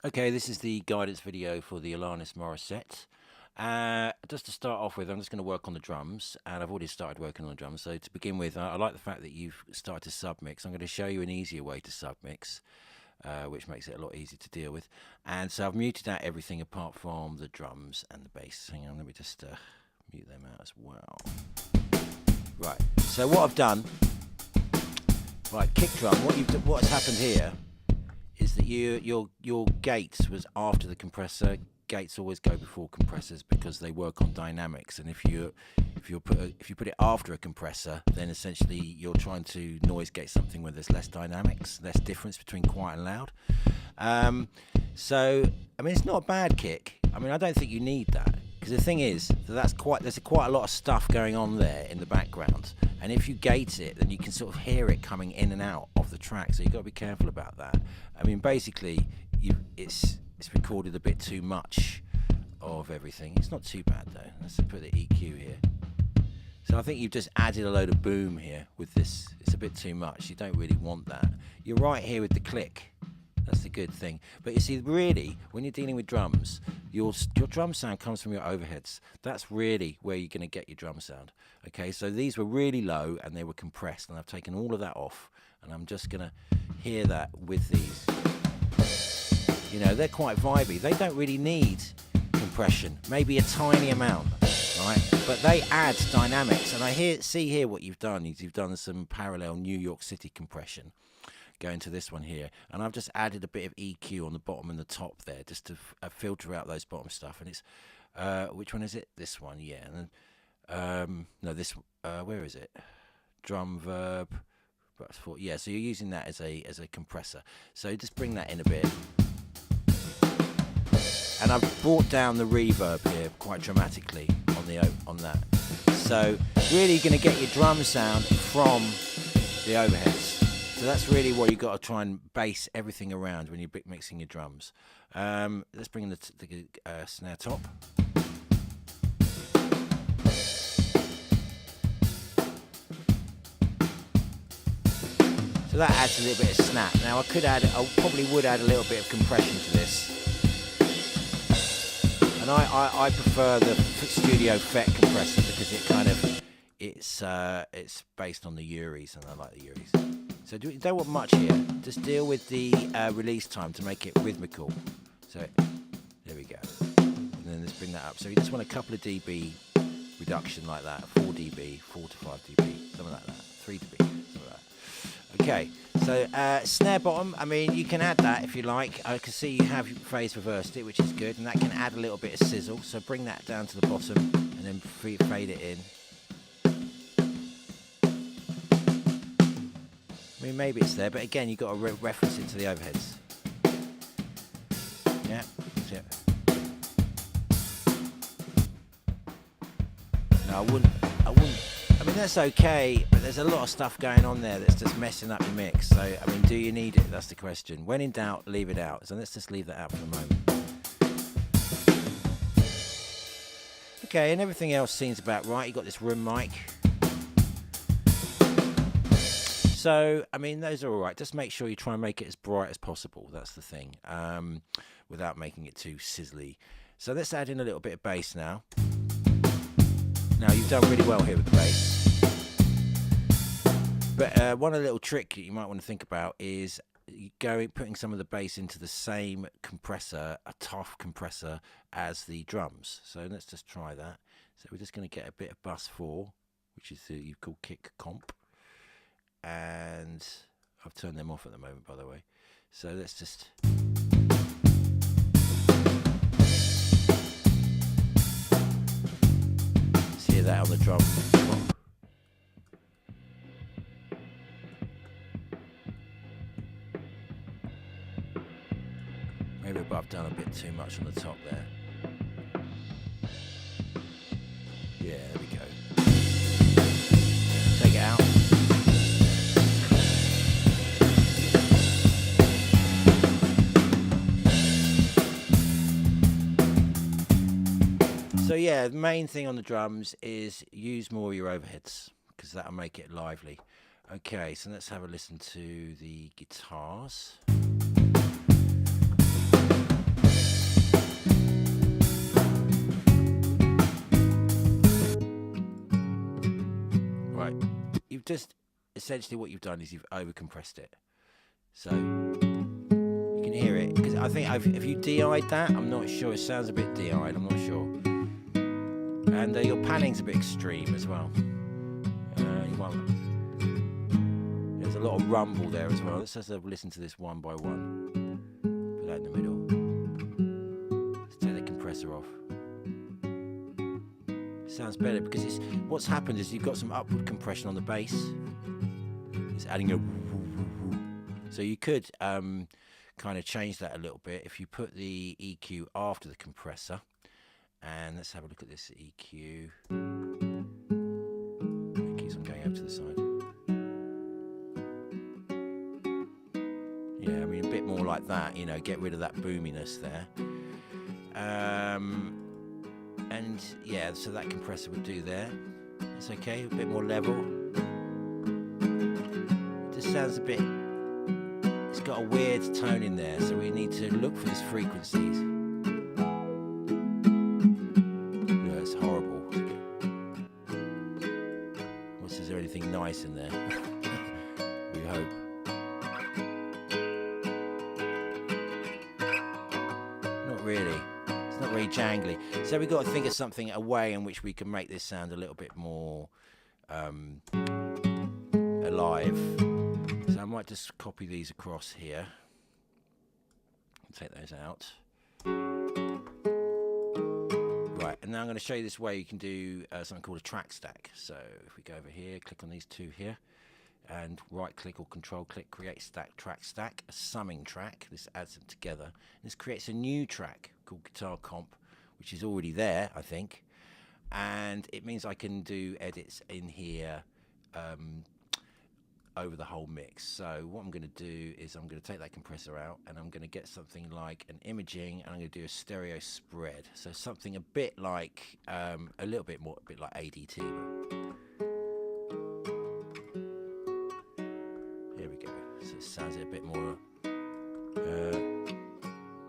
Okay, this is the guidance video for the Alinis morrisette. Just to start off with, I'm just going to work on the drums, and I've already started working on the drums. So to begin with, I like the fact that you've started to submix. I'm going to show you an easier way to submix, which makes it a lot easier to deal with. And so I've muted out everything apart from the drums and the bass. Hang on, let me just mute them out as well. Right, so what I've done, right, kick drum, what's happened here is that your gates was after the compressor. Gates always go before compressors because they work on dynamics, and if you put it after a compressor, then essentially you're trying to noise gate something where there's less dynamics, less difference between quiet and loud. So I mean, it's not a bad kick. I mean, I don't think you need that, because the thing is that there's quite a lot of stuff going on there in the background, and if you gate it, then you can sort of hear it coming in and out of the track, so you've got to be careful about that. I mean, basically it's recorded a bit too much of everything. It's not too bad though. Let's put the EQ here. So I think you've just added a load of boom here with this. It's a bit too much. You don't really want that. You're right here with the click. That's the good thing. But you see, really, when you're dealing with drums, your drum sound comes from your overheads. That's really where you're going to get your drum sound. Okay, so these were really low and they were compressed, and I've taken all of that off, and I'm just going to hear that with these. You know, they're quite vibey. They don't really need compression, maybe a tiny amount, right? But they add dynamics, and I see here what you've done is you've done some parallel New York City compression going to this one here, and I've just added a bit of EQ on the bottom and the top there just to filter out those bottom stuff. And it's which one is it? This one, yeah. And then no, this where is it? Drum verb. Yeah, so you're using that as a compressor. So just bring that in a bit. And I've brought down the reverb here quite dramatically on that. So really going to get your drum sound from the overheads. So that's really what you've got to try and base everything around when you're mixing your drums. Let's bring in the snare top. So that adds a little bit of snap. Now I probably would add a little bit of compression to this. And I prefer the Studio FET compressor because it's based on the Uris, and I like the Uris. So you don't want much here. Just deal with the release time to make it rhythmical. So there we go. And then let's bring that up. So you just want a couple of dB reduction like that. 4 dB, 4 to 5 dB, something like that. 3 dB, something like that. Okay, so snare bottom, I mean, you can add that if you like. I can see you have phase reversed it, which is good, and that can add a little bit of sizzle. So bring that down to the bottom and then fade it in. I mean, maybe it's there, but again, you've got to reference it to the overheads. Yeah, that's it. No, I wouldn't. I mean, that's okay, but there's a lot of stuff going on there that's just messing up your mix. So, I mean, do you need it? That's the question. When in doubt, leave it out. So let's just leave that out for the moment. Okay, and everything else seems about right. You've got this room mic. So, I mean, those are all right. Just make sure you try and make it as bright as possible. That's the thing, without making it too sizzly. So let's add in a little bit of bass now. Now, you've done really well here with the bass. But one little trick that you might want to think about is putting some of the bass into the same compressor, a tough compressor, as the drums. So let's just try that. So we're just going to get a bit of bus 4, which is you call kick comp. And I've turned them off at the moment, by the way. So let's just... hear that on the drum. Maybe I've done a bit too much on the top there. Yeah, there we go. Take it out. So yeah, the main thing on the drums is use more of your overheads, because that'll make it lively. Okay, so let's have a listen to the guitars. just essentially what you've done is you've overcompressed it. So you can hear it, because I think if you DI'd that, I'm not sure. It sounds a bit DI'd. I'm not sure. And your panning's a bit extreme as well. There's a lot of rumble there as well. Let's just listen to this one by one. Put that in the middle. Let's take the compressor off. Sounds better because what's happened is you've got some upward compression on the bass. It's adding a so you could kind of change that a little bit if you put the EQ after the compressor. And let's have a look at this EQ. It keeps on going over to the side. Yeah, I mean a bit more like that, you know, get rid of that boominess there. And yeah, so that compressor would do there. It's okay, a bit more level. It just sounds a bit, it's got a weird tone in there, so we need to look for these frequencies. No, it's horrible. Is there anything nice in there? We hope. Not really. It's not very jangly. So we've got to think of something, a way in which we can make this sound a little bit more alive. So I might just copy these across here. Take those out. Right, and now I'm going to show you this way you can do something called a track stack. So if we go over here, click on these two here, and right click or control click, create stack, track stack, a summing track. This adds them together. This creates a new track called guitar comp, which is already there, I think. And it means I can do edits in here over the whole mix. So what I'm going to do is I'm going to take that compressor out, and I'm going to get something like an imaging, and I'm going to do a stereo spread. So something a bit like a little bit more, a bit like ADT. Here we go. So it sounds a bit more.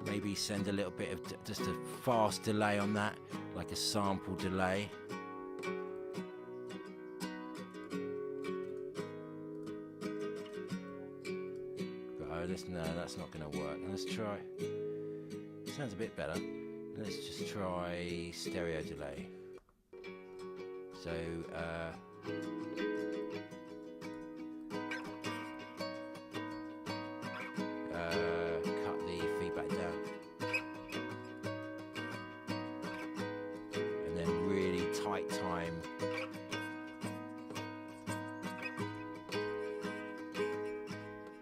Maybe send a little bit of just a fast delay on that, like a sample delay. No, that's not going to work. Let's try. Sounds a bit better. Let's just try stereo delay. So, cut the feedback down, and then really tight time.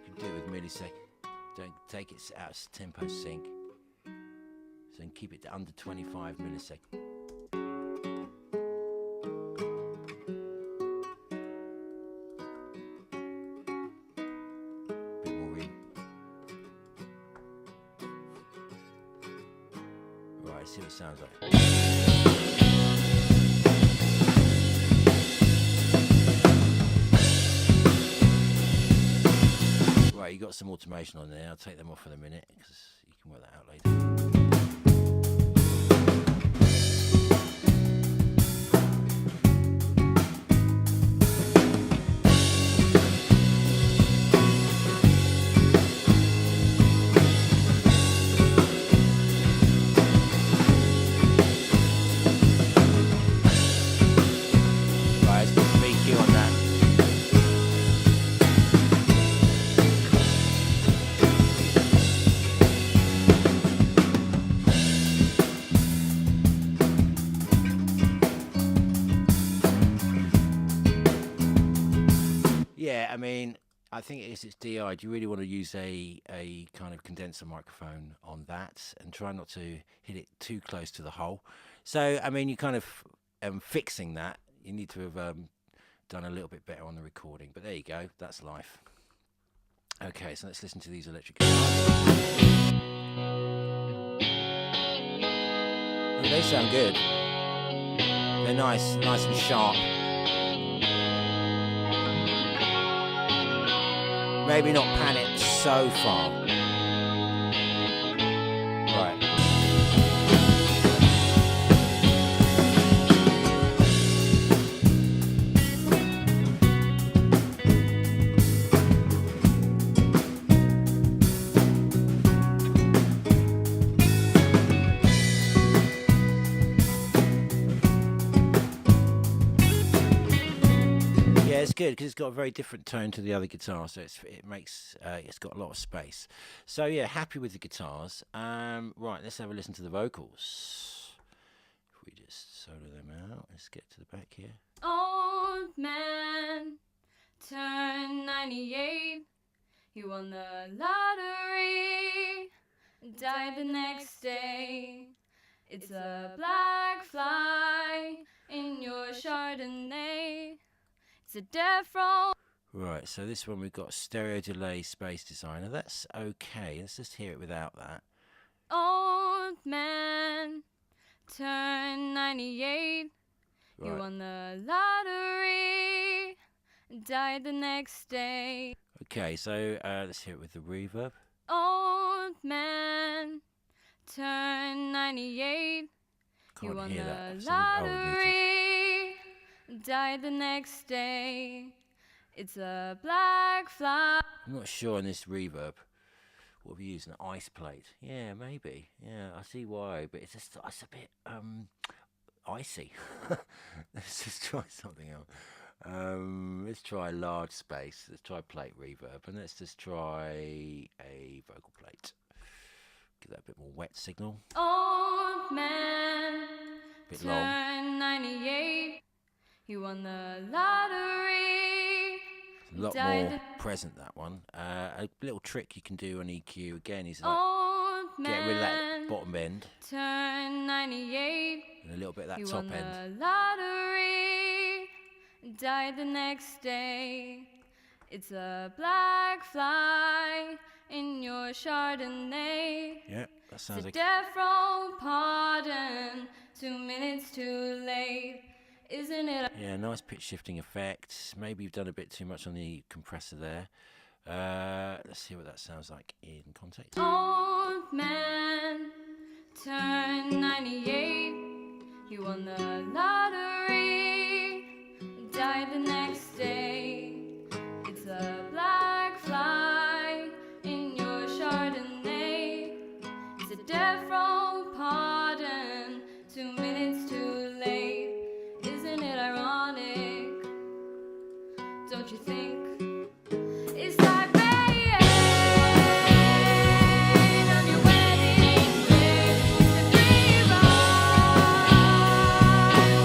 You can do it with millisecond. Don't take it out of tempo sync. So keep it to under 25 milliseconds. Bit more read. Right, let's see what it sounds like. Right, you got some automation on there. I'll take them off for a minute because you can work that out later. Right, let's put some EQ on that. Yeah, I mean, I think it's DI. Do you really want to use a kind of condenser microphone on that, and try not to hit it too close to the hole? So, I mean, you kind of fixing that. You need to have done a little bit better on the recording. But there you go. That's life. Okay, so let's listen to these electric guitars. Oh, they sound good. They're nice and sharp. Maybe not pan it so far. Right. good because it's got a very different tone to the other guitar, so it makes it's got a lot of space. So yeah, happy with the guitars. Right, let's have a listen to the vocals. If we just solo them out, let's get to the back here. Old man turned 98. He won the lottery, died the next day. It's a black fly in your Chardonnay. It's a death roll. Right, so this one we've got stereo delay space designer. That's okay. Let's just hear it without that. Old man turned 98. Right. You won the lottery, died the next day. Okay, so let's hear it with the reverb. Old man turned 98. Can't You won hear the that. lottery, died the next day. It's a black fly. I'm not sure on this reverb. What have you used? An ice plate? Yeah, maybe. Yeah, I see why, but it's a bit icy. Let's just try something else. Let's try large space. Let's try plate reverb, and let's just try a vocal plate. Give that a bit more wet signal. Old man Bit long. turned 98. He won the lottery. A lot more present, that one. A little trick you can do on EQ again is like get rid of that bottom end turned 98. and a little bit of that He top won end. the lottery, died the next day. It's a black fly in your Chardonnay. Yeah, that sounds It's a like death row pardon, 2 minutes too late. Isn't it? yeah, nice pitch shifting effect. Maybe you've done a bit too much on the compressor there. Let's see what that sounds like in context. Old man turned 98. He won the lottery, died the next day. It's a black fly in your Chardonnay. It's a death row pardon, 2 minutes too late. Isn't it ironic? Don't you think? It's like rain on your wedding day. The dream on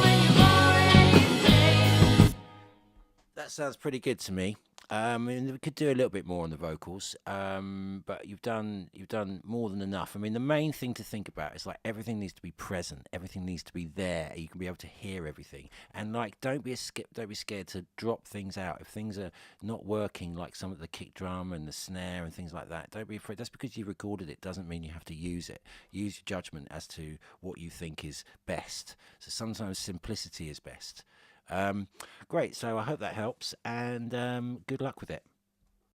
when you've already played. That sounds pretty good to me. And we could do a little bit more on the vocals, but you've done more than enough. I mean, the main thing to think about is like everything needs to be present, everything needs to be there. You can be able to hear everything, and like don't be scared to drop things out if things are not working, like some of the kick drum and the snare and things like that. Don't be afraid. That's because you recorded it doesn't mean you have to use it. Use your judgment as to what you think is best. So sometimes simplicity is best. Great, so I hope that helps, and good luck with it.